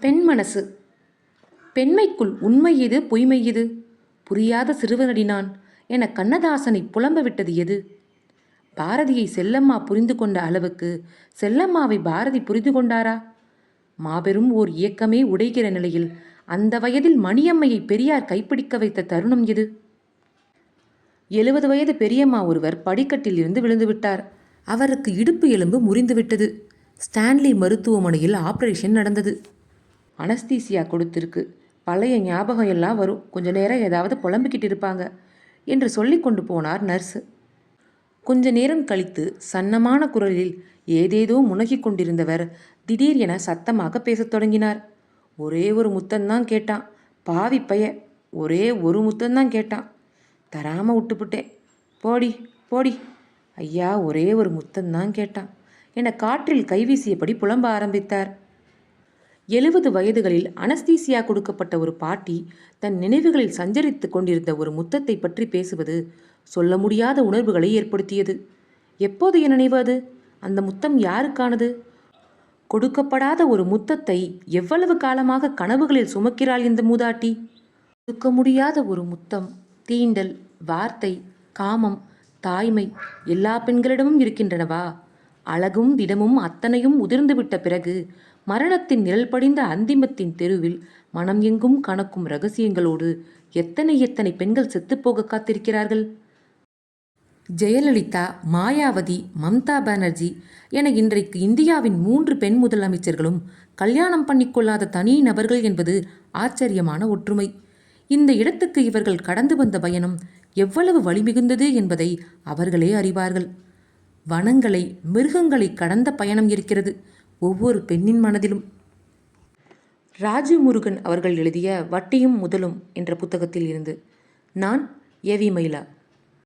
பெண் மனசு. பெண்மைக்குள் உண்மை எது பொய்மை எது, புரியாத சிறுவனடி நான் என கண்ணதாசனை புலம்ப விட்டது எது? பாரதியை செல்லம்மா புரிந்து கொண்ட அளவுக்கு செல்லம்மாவை பாரதி புரிந்து கொண்டாரா? மாபெரும் ஓர் இயக்கமே உடைகிற நிலையில் அந்த வயதில் மணியம்மையை பெரியார் கைப்பிடிக்க வைத்த தருணம் எது? 70 வயது பெரியம்மா ஒருவர் படிக்கட்டில் இருந்து விழுந்து விட்டார். அவருக்கு இடுப்பு எலும்பு முறிந்துவிட்டது. ஸ்டான்லி மருத்துவமனையில் ஆபரேஷன் நடந்தது. அனஸ்தீசியா கொடுத்திருக்கு. பழைய ஞாபகம் எல்லாம் வரும், கொஞ்ச நேரம் ஏதாவது புலம்பிக்கிட்டு இருப்பாங்க என்று சொல்லி கொண்டு போனார் நர்ஸு. கொஞ்ச நேரம் கழித்து சன்னமான குரலில் ஏதேதோ முனகிக் கொண்டிருந்தவர் திடீர் என சத்தமாக பேசத் தொடங்கினார். ஒரே ஒரு முத்தந்தான் கேட்டான், பாவி பைய, ஒரே ஒரு முத்தந்தான் கேட்டான், தராம விட்டுப்புட்டேன், போடி போடி, ஐயா ஒரே ஒரு முத்தந்தான் கேட்டான் என காற்றில் கைவீசியபடி புலம்ப ஆரம்பித்தார். 70 வயதுகளில் அனஸ்தீசியா கொடுக்கப்பட்ட ஒரு பாட்டி தன் நினைவுகளில் சஞ்சரித்து கொண்டிருந்த ஒரு முத்தத்தை பற்றி பேசுவது சொல்ல முடியாத உணர்வுகளை ஏற்படுத்தியது. எப்போது என் நினைவு அது? அந்த முத்தம் யாருக்கானது? கொடுக்கப்படாத ஒரு முத்தத்தை எவ்வளவு காலமாக கனவுகளில் சுமக்கிறாள் இந்த மூதாட்டி? கொடுக்க முடியாத ஒரு முத்தம், தீண்டல், வார்த்தை, காமம், தாய்மை எல்லா பெண்களிடமும் இருக்கின்றனவா? அழகும் திடமும் அத்தனையும் உதிர்ந்துவிட்ட பிறகு மரணத்தின் நிழல் படிந்த அந்திமத்தின் தெருவில் மனம் எங்கும் கணக்கும் இரகசியங்களோடு எத்தனை எத்தனை பெண்கள் செத்துப்போக காத்திருக்கிறார்கள். ஜெயலலிதா, மாயாவதி, மம்தா பானர்ஜி என இன்றைக்கு இந்தியாவின் 3 பெண் முதலமைச்சர்களும் கல்யாணம் பண்ணிக்கொள்ளாத தனி நபர்கள் என்பது ஆச்சரியமான ஒற்றுமை. இந்த இடத்துக்கு இவர்கள் கடந்து வந்த பயணம் எவ்வளவு வலிமிகுந்தது என்பதை அவர்களே அறிவார்கள். வனங்களை, மிருகங்களை கடந்த பயணம் இருக்கிறது ஒவ்வொரு பெண்ணின் மனதிலும். ராஜு முருகன் அவர்கள் எழுதிய வட்டியும் முதலும் என்ற புத்தகத்தில் இருந்து. நான் ஏவி மயிலா.